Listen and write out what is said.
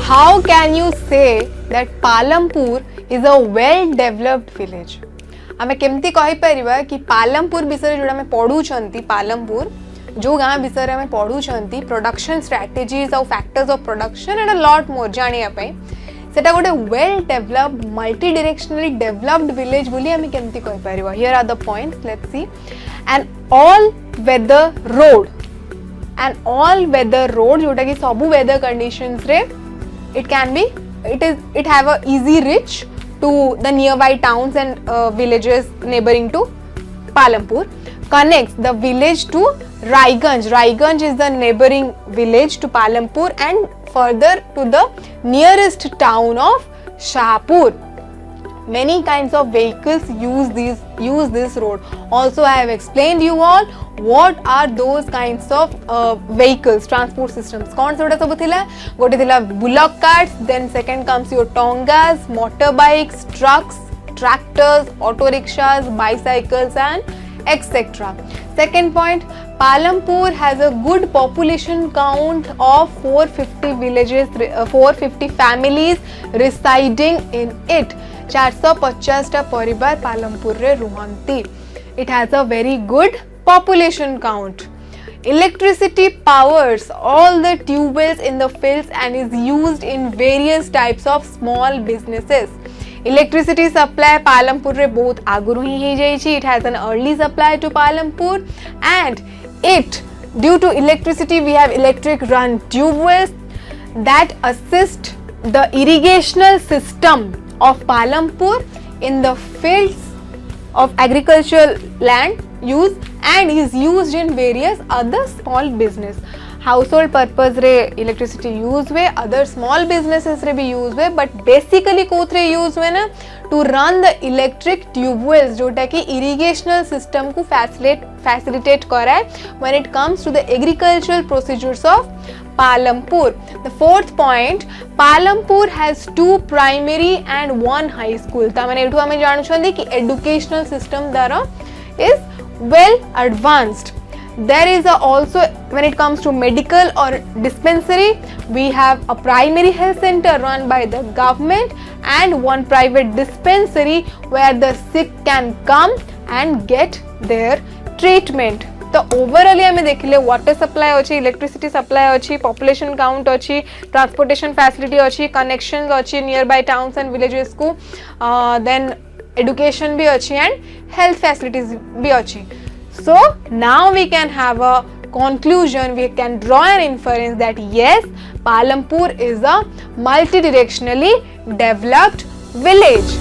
How can you say that Palampur is a well developed village? आमे केमती कहि परिबा कि पालमपुर विषय जोड़ा आमे पढुछंती पालमपुर जो गाँ विषय आमे पढुछंती प्रोडक्शन स्ट्रेटजीज और factors of production and a lot more जानिया पई सेटा गोटे well developed multi directionally developed village बोली आमे केमती कहि परिबा. Here are the points, let's see. An all weather road जोटा कि सबु वेदर कंडीशंस रे it have a easy reach to the nearby towns and villages neighboring to Palampur. Connects the village to Raiganj. Raiganj is the neighboring village to Palampur and further to the nearest town of Shahpur. Many kinds of vehicles use this road. Also, I have explained you all what are those kinds of vehicles, transport systems. कौन सा सब थिला? गोटे थिला bullock carts, then second comes your tongas, motorbikes, trucks, tractors, auto rickshaws, bicycles and etc. Second point, Palampur has a good population count of 450 villages, 450 families residing in it. 450 टा परिवार पालमपुर रे रुहंती. It has a very good population count. Electricity powers all the tube wells in the fields and is used in various types of small businesses. Electricity supply Palampur रे बहुत आगुरु ही हे जाई छी. It has an early supply to Palampur and due to electricity we have electric run tube wells that assist the irrigational system of Palampur in the fields of agricultural land use and is used in various other small business. Household purpose रे electricity use हुए, other small businesses रे भी use हुए, but basically कोथ रे use हुए ना to run the electric tube wells जोटा कि irrigational system को facilitate कराए when it comes to the agricultural procedures of Palampur. The fourth point, Palampur has 2 primary and 1 high school. तामने एठु हमें जानू छंदी कि educational system द्वारा is well advanced. There is also, when it comes to medical or dispensary, we have a primary health center run by the government and 1 private dispensary where the sick can come and get their treatment. तो ओवरऑली हमें देखिले water supply अच्छी, electricity supply अच्छी, population count अच्छी, transportation facility अच्छी, connections अच्छी near by towns and villages को, then education भी अच्छी एंड हेल्थ फैसिलिटीज भी अच्छी. So now we can have a conclusion, we can draw an inference that yes, Palampur is a multidirectionally developed village.